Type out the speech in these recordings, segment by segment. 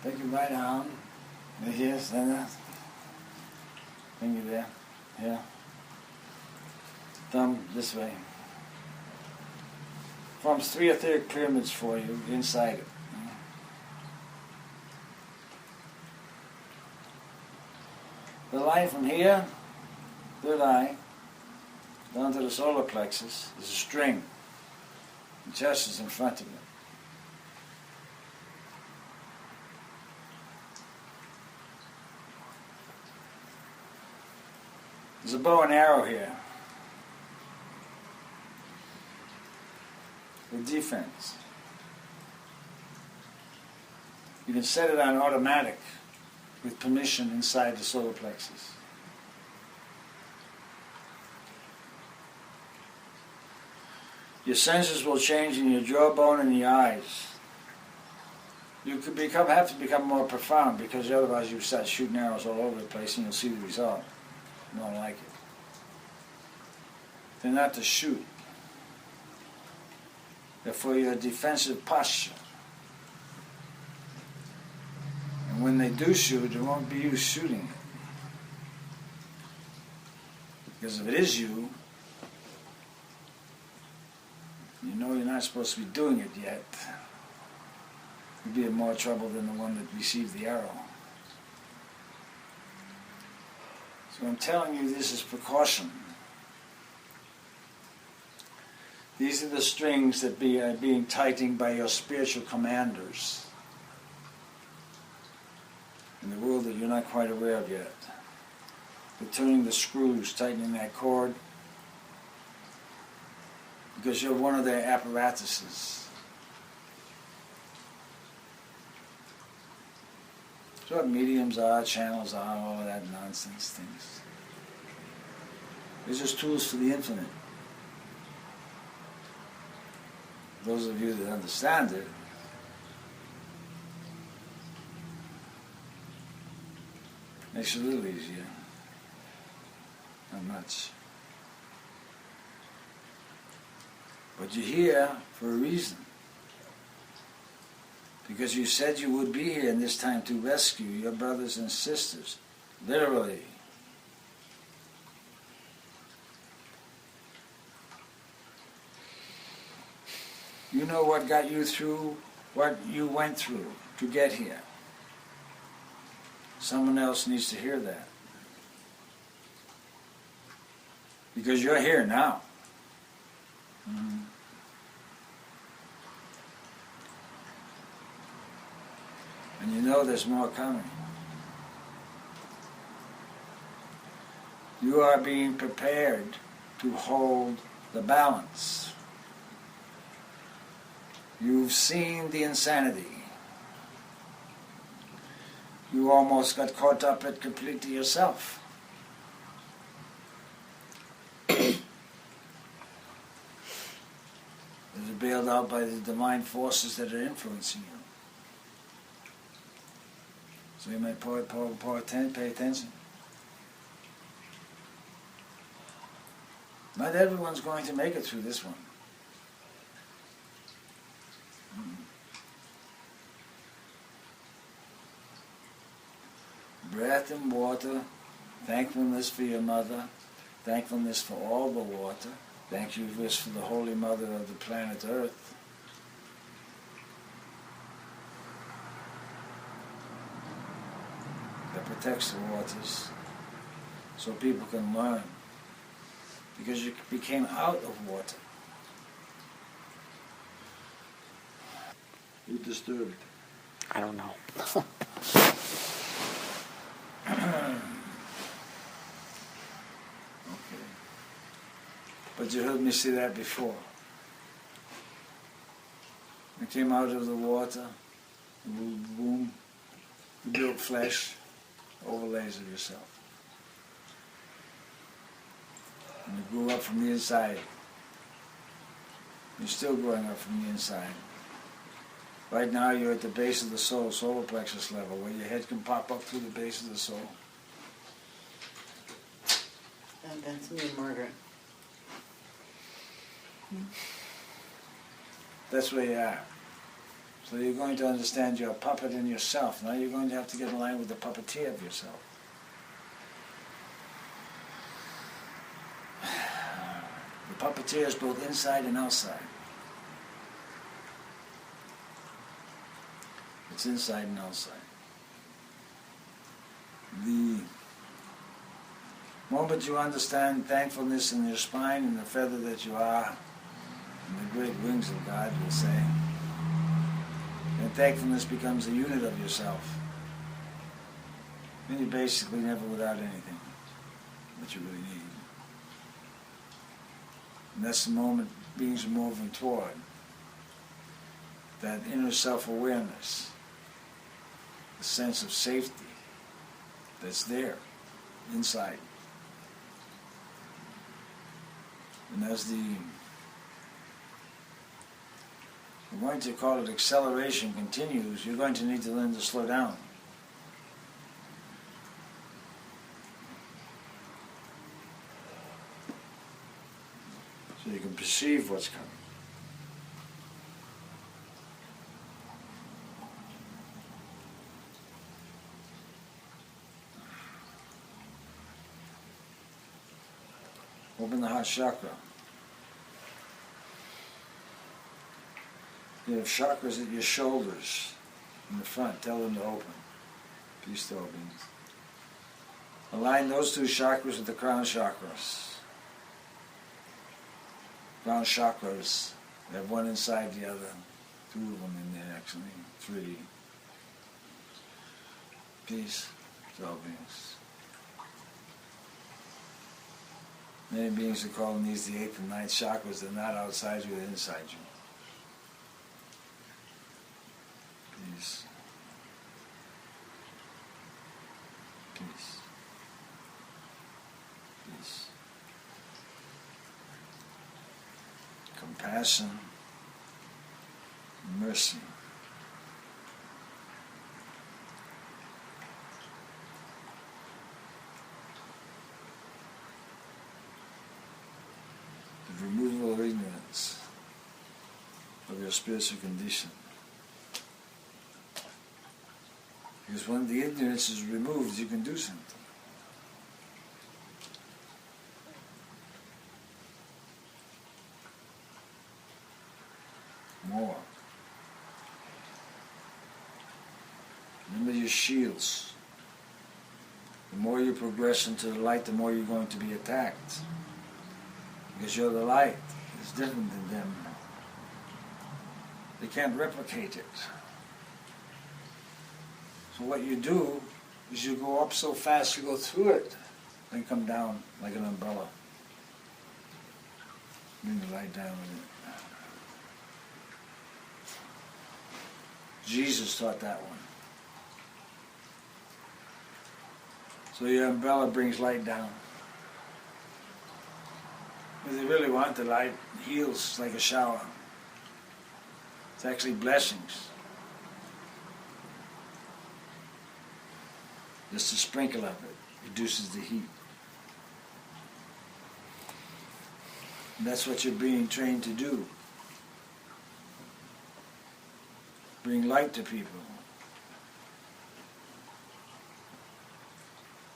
Take your right arm. Right here, stand there. Finger there. Here. Thumb this way. Forms 3 etheric pyramids for you inside it. The line from here, third eye, down to the solar plexus is a string. The chest is in front of it. There's a bow and arrow here. For defense. You can set it on automatic with permission inside the solar plexus. Your senses will change in your jawbone and your eyes. You could have to become more profound, because otherwise you start shooting arrows all over the place and you'll see the result. You don't like it. They're not to shoot. They're for your defensive posture. And when they do shoot, it won't be you shooting it. Because if it is you, you know you're not supposed to be doing it yet. You'll be in more trouble than the one that received the arrow. So I'm telling you, this is precaution. These are the strings that are being tightened by your spiritual commanders in the world that you're not quite aware of yet. They're turning the screws, tightening that cord, because you're one of their apparatuses. So what mediums are, channels are, all of that nonsense things. They're just tools for the infinite. Those of you that understand it, makes it a little easier. Not much. But you're here for a reason. Because you said you would be here in this time to rescue your brothers and sisters. Literally. You know what got you through what you went through to get here. Someone else needs to hear that. Because you're here now. Mm-hmm. And you know there's more coming. You are being prepared to hold the balance. You've seen the insanity. You almost got caught up it completely yourself. You're bailed out by the divine forces that are influencing you. So you might pay attention. Not everyone's going to make it through this one. Breath and water, thankfulness for your mother, thankfulness for all the water, thankfulness for the Holy Mother of the planet Earth. That protects the waters so people can learn. Because you became out of water. Who disturbed? I don't know. Okay. But you heard me say that before. You came out of the water, boom, boom, you built flesh, overlays of yourself. And you grew up from the inside. You're still growing up from the inside. Right now you're at the base of the soul, solar plexus level, where your head can pop up through the base of the soul. And that's me, Margaret. That's where you are. So you're going to understand you're a puppet in yourself. Now you're going to have to get in line with the puppeteer of yourself. The puppeteer is both inside and outside. It's inside and outside. The moment you understand thankfulness in your spine and the feather that you are, and the great wings of God, you'll say, and thankfulness becomes a unit of yourself. Then you're basically never without anything that you really need. And that's the moment beings are moving toward. That inner self-awareness, the sense of safety that's there, inside. And as we're going to call it acceleration continues, you're going to need to learn to slow down. So you can perceive what's coming. Open the heart chakra. You have chakras at your shoulders, in the front. Tell them to open. Peace to all beings. Align those two chakras with the crown chakras. Crown chakras, they have one inside the other. Two of them in there, actually. Three. Peace to all beings. Many beings are calling these the 8th and 9th chakras. They're not outside you, they're inside you. Peace. Peace. Peace. Compassion. Mercy. The removal of ignorance of your spiritual condition. Because when the ignorance is removed, you can do something. More. Remember your shields. The more you progress into the light, the more you're going to be attacked. Because you're the light. It's different than them. They can't replicate it. So what you do is you go up so fast you go through it, then come down like an umbrella. Bring the light down with it. Jesus taught that one. So your umbrella brings light down. If they really want the light, it heals like a shower. It's actually blessings. Just a sprinkle of it reduces the heat. And that's what you're being trained to do. Bring light to people.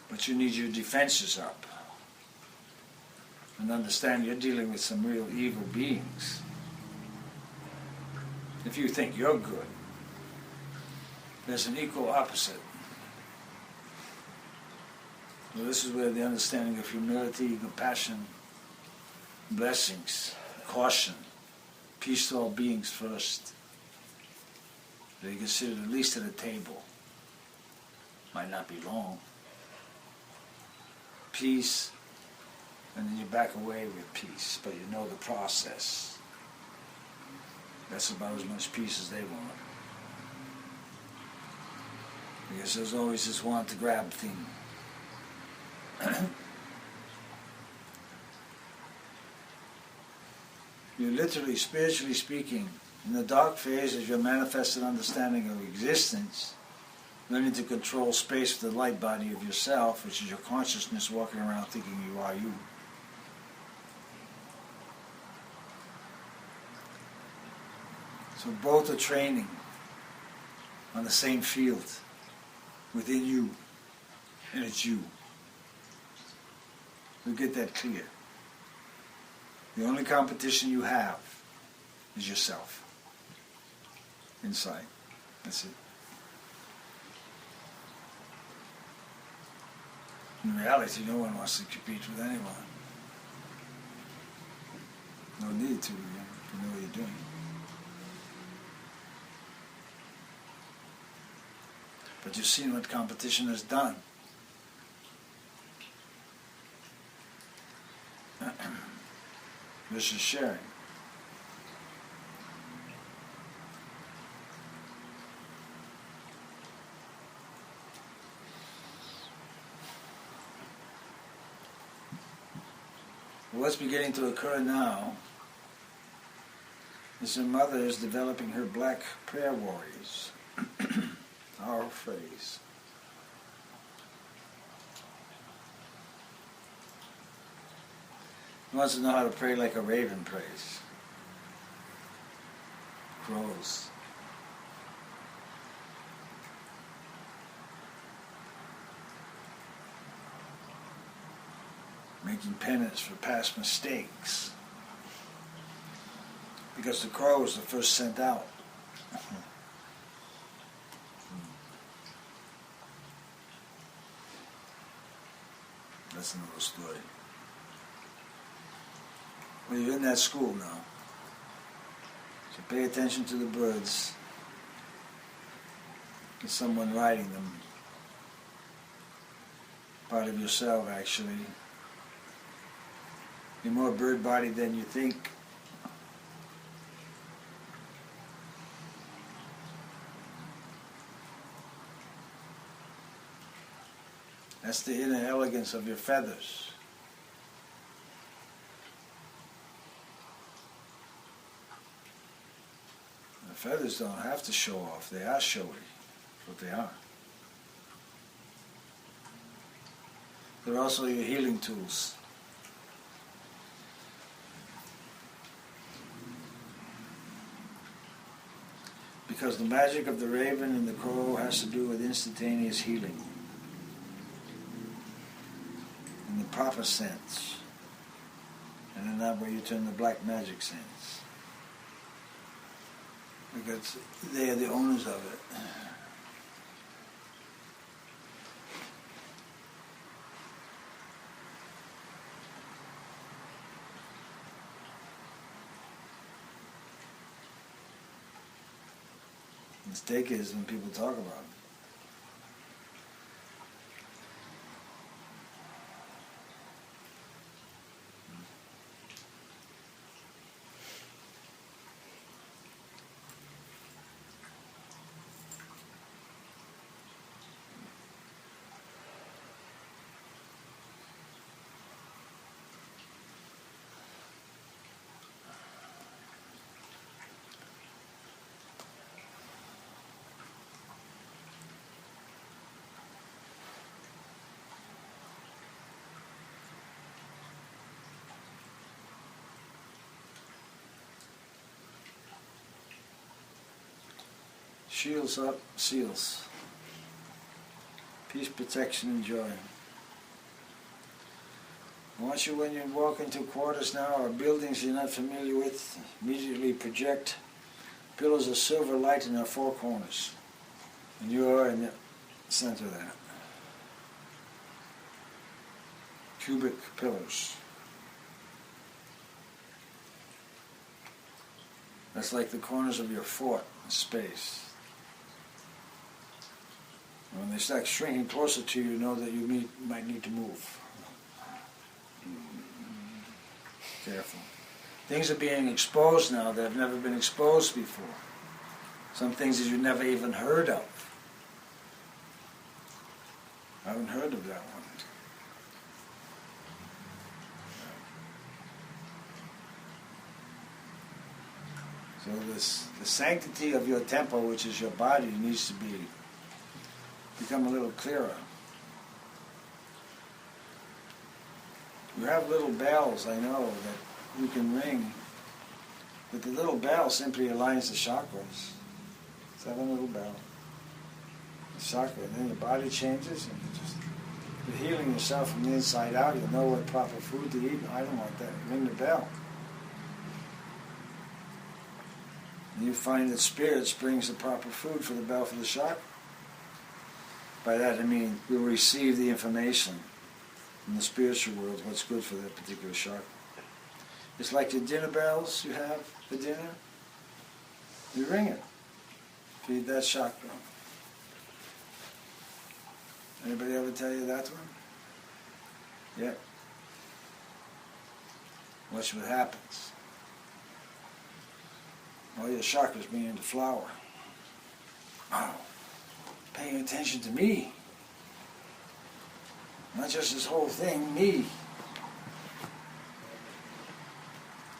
But you need your defenses up. And understand you're dealing with some real evil beings. If you think you're good, there's an equal opposite. So this is where the understanding of humility, compassion, blessings, caution, peace to all beings first. They consider at least at a table. Might not be long. Peace, and then you back away with peace, but you know the process. That's about as much peace as they want. Because there's always this want to grab thing. You're literally, spiritually speaking, in the dark phase as your manifested understanding of existence, learning to control space with the light body of yourself, which is your consciousness walking around thinking you are you. So both are training. on the same field within you, and it's you. You get that clear. The only competition you have is yourself. Inside. That's it. In reality, no one wants to compete with anyone. No need to, if you know what you're doing. But you've seen what competition has done. This is sharing. What's beginning to occur now is your mother is developing her black prayer warriors. Our phrase. He wants to know how to pray like a raven prays. Crows. Making penance for past mistakes. Because the crow was the first sent out. That's another story. Well, you're in that school now. So pay attention to the birds. There's someone riding them. Part of yourself, actually. You're more bird-bodied than you think. That's the inner elegance of your feathers. The feathers don't have to show off. They are showy. That's what they are. They're also your healing tools. Because the magic of the raven and the crow has to do with instantaneous healing. In the proper sense. And in that way you turn the black magic sense. Because they are the owners of it. The mistake is when people talk about it. Shields up, seals. Peace, protection, and joy. I want you, when you walk into quarters now or buildings you're not familiar with, immediately project pillars of silver light in their four corners. And you are in the center of that. Cubic pillars. That's like the corners of your fort in space. When they start shrinking closer to you, know that you might need to move. Careful. Things are being exposed now that have never been exposed before. Some things that you've never even heard of. I haven't heard of that one. So the sanctity of your temple, which is your body, needs to become a little clearer. You have little bells, I know, that you can ring, but the little bell simply aligns the chakras. It's like a little bell. the chakra, and then your body changes, and you're healing yourself from the inside out. You know what proper food to eat. I don't want that. Ring the bell. And you find that spirits brings the proper food for the bell for the chakra. By that I mean you'll receive the information from the spiritual world, what's good for that particular chakra. It's like the dinner bells you have for dinner. You ring it. Feed that chakra. Anybody ever tell you that one? Yeah. Watch what happens. All your chakras being into flower. Wow. Paying attention to me. Not just this whole thing, me.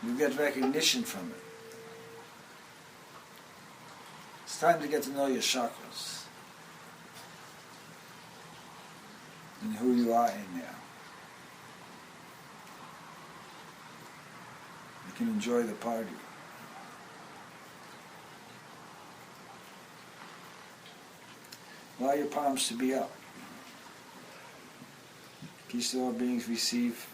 You get recognition from it. It's time to get to know your chakras. And who you are in there. You can enjoy the party. Allow your palms to be up. Peace to all beings, receive.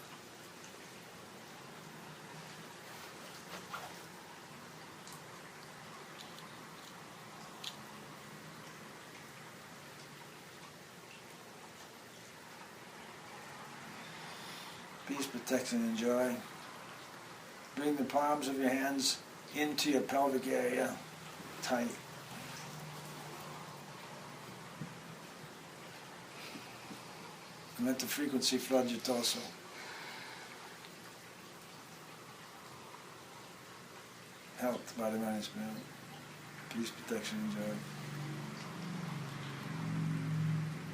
Peace, protection, and joy. Bring the palms of your hands into your pelvic area, tight. And let the frequency flood your torso. Helped by the Divine Spirit. Peace, protection, and joy.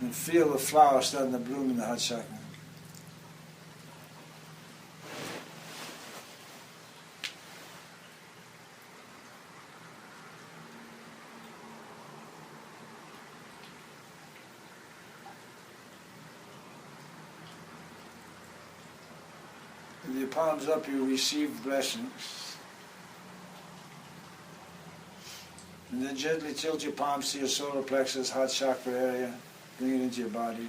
And feel the flower starting to bloom in the heart chakra. With your palms up, you receive blessings. And then gently tilt your palms to your solar plexus, heart chakra area. Bring it into your body.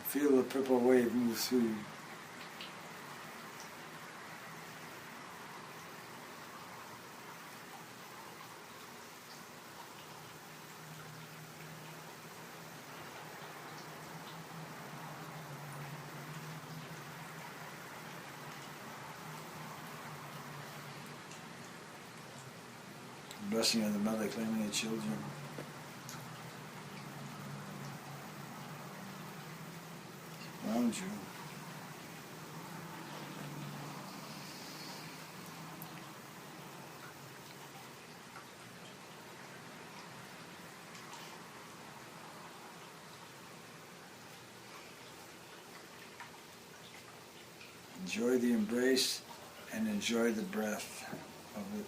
Feel the purple wave move through you. Blessing of the mother claiming your children. Around you. Enjoy the embrace and enjoy the breath of it.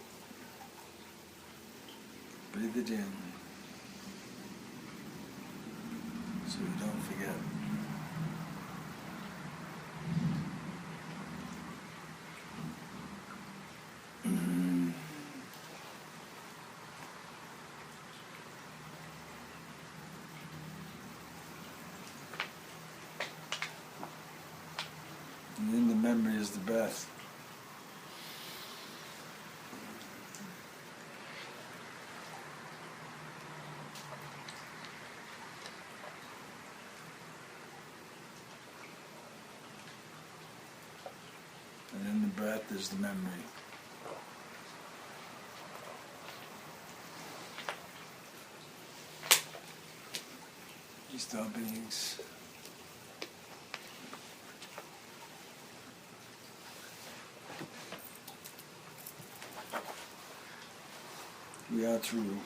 Breathe it in so you don't forget. And in the memory is the breath. And in the breath is the memory. These thought beings. We are true.